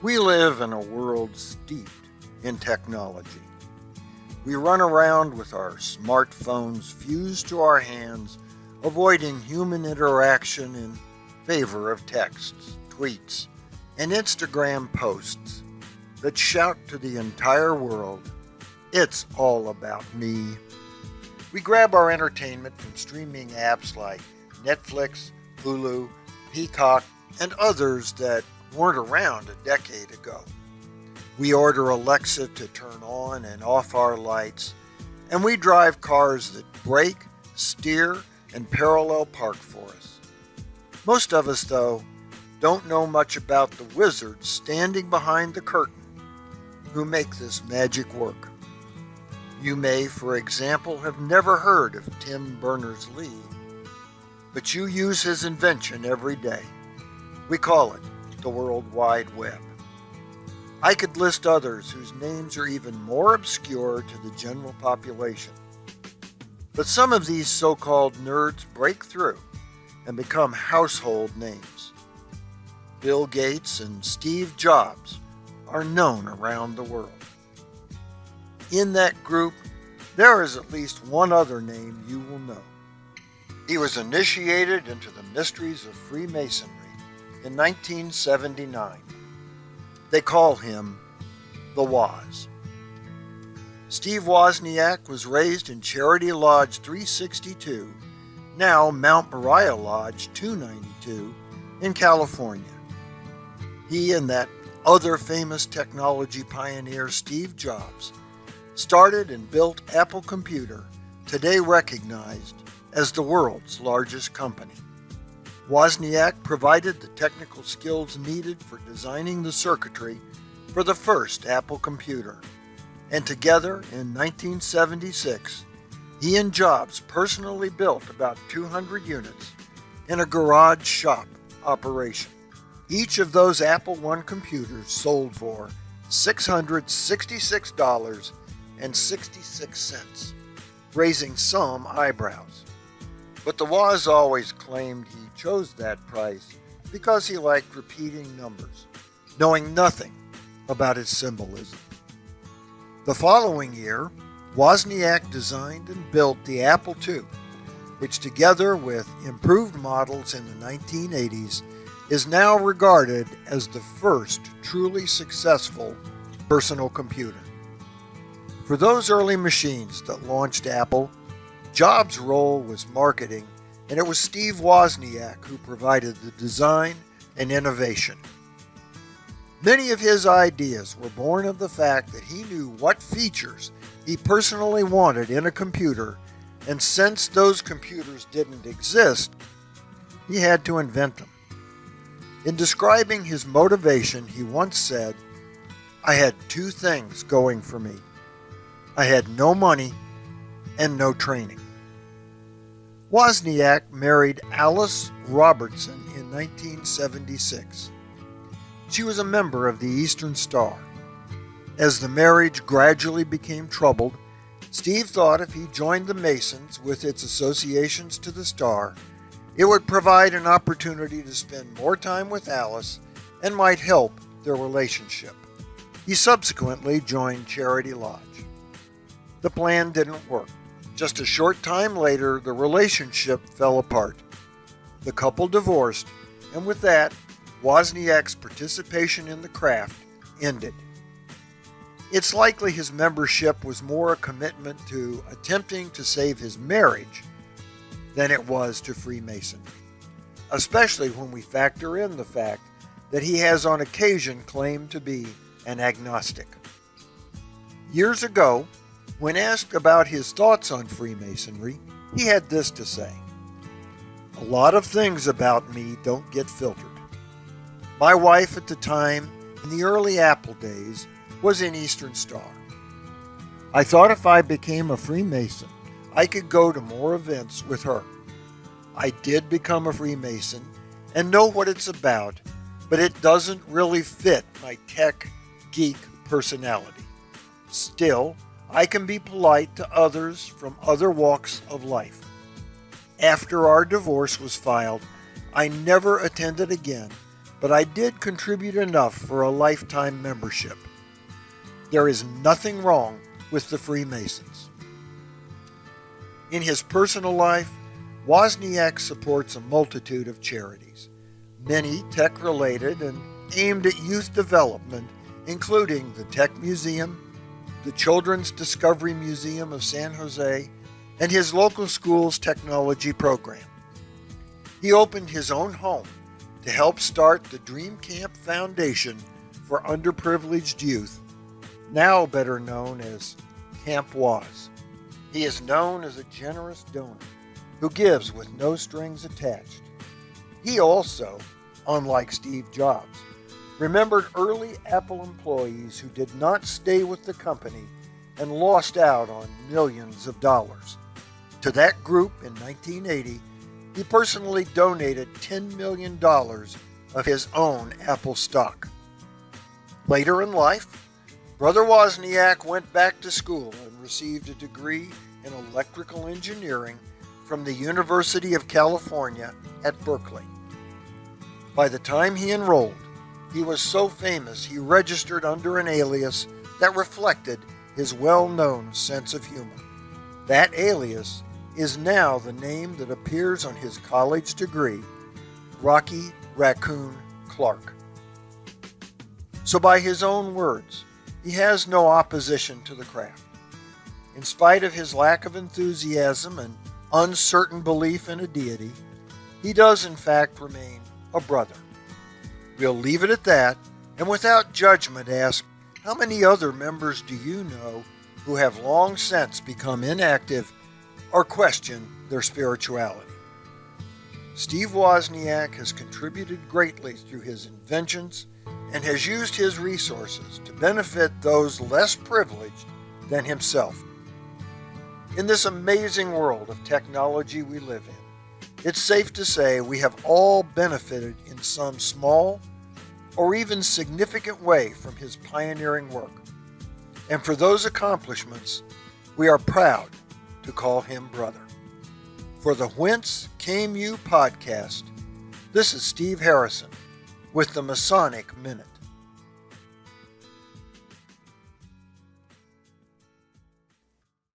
We live in a world steeped in technology. We run around with our smartphones fused to our hands, avoiding human interaction in favor of texts, tweets, and Instagram posts that shout to the entire world, "It's all about me." We grab our entertainment from streaming apps like Netflix, Hulu, Peacock, and others that weren't around a decade ago. We order Alexa to turn on and off our lights, and we drive cars that brake, steer, and parallel park for us. Most of us, though, don't know much about the wizards standing behind the curtain who make this magic work. You may, for example, have never heard of Tim Berners-Lee, but you use his invention every day. We call it the World Wide Web. I could list others whose names are even more obscure to the general population. But some of these so-called nerds break through and become household names. Bill Gates and Steve Jobs are known around the world. In that group, there is at least one other name you will know. He was initiated into the mysteries of Freemasonry in 1979. They call him the Woz. Steve Wozniak was raised in Charity Lodge 362, now Mount Moriah Lodge 292, in California. He and that other famous technology pioneer, Steve Jobs, started and built Apple Computer, today recognized as the world's largest company. Wozniak provided the technical skills needed for designing the circuitry for the first Apple computer, and together in 1976, he and Jobs personally built about 200 units in a garage shop operation. Each of those Apple I computers sold for $666.66, raising some eyebrows. But the Woz always claimed he chose that price because he liked repeating numbers, knowing nothing about its symbolism. The following year, Wozniak designed and built the Apple II, which together with improved models in the 1980s is now regarded as the first truly successful personal computer. For those early machines that launched Apple, Jobs' role was marketing, and it was Steve Wozniak who provided the design and innovation. Many of his ideas were born of the fact that he knew what features he personally wanted in a computer, and since those computers didn't exist, he had to invent them. In describing his motivation, he once said, "I had two things going for me. I had no money and no training." Wozniak married Alice Robertson in 1976. She was a member of the Eastern Star. As the marriage gradually became troubled, Steve thought if he joined the Masons with its associations to the Star, it would provide an opportunity to spend more time with Alice and might help their relationship. He subsequently joined Charity Lodge. The plan didn't work. Just a short time later, the relationship fell apart. The couple divorced, and with that, Wozniak's participation in the craft ended. It's likely his membership was more a commitment to attempting to save his marriage than it was to Freemasonry, especially when we factor in the fact that he has on occasion claimed to be an agnostic. Years ago, when asked about his thoughts on Freemasonry, he had this to say: "A lot of things about me don't get filtered. My wife at the time, in the early Apple days, was in Eastern Star. I thought if I became a Freemason, I could go to more events with her. I did become a Freemason and know what it's about, but it doesn't really fit my tech geek personality. Still, I can be polite to others from other walks of life. After our divorce was filed, I never attended again, but I did contribute enough for a lifetime membership. There is nothing wrong with the Freemasons. In his personal life, Wozniak supports a multitude of charities, many tech-related and aimed at youth development, including the Tech Museum, the Children's Discovery Museum of San Jose, and his local school's technology program. He opened his own home to help start the Dream Camp Foundation for Underprivileged Youth, now better known as Camp Woz. He is known as a generous donor who gives with no strings attached. He also, unlike Steve Jobs, remembered early Apple employees who did not stay with the company and lost out on millions of dollars. To that group in 1980, he personally donated $10 million of his own Apple stock. Later in life, Brother Wozniak went back to school and received a degree in electrical engineering from the University of California at Berkeley. By the time he enrolled, he was so famous he registered under an alias that reflected his well-known sense of humor. That alias is now the name that appears on his college degree, Rocky Raccoon Clark. So by his own words, he has no opposition to the craft. In spite of his lack of enthusiasm and uncertain belief in a deity, he does in fact remain a brother. We'll leave it at that, and without judgment ask, how many other members do you know who have long since become inactive or questioned their spirituality? Steve Wozniak has contributed greatly through his inventions and has used his resources to benefit those less privileged than himself. In this amazing world of technology we live in, it's safe to say we have all benefited in some small or even significant way from his pioneering work. And for those accomplishments, we are proud to call him brother. For the Whence Came You podcast, this is Steve Harrison with the Masonic Minute.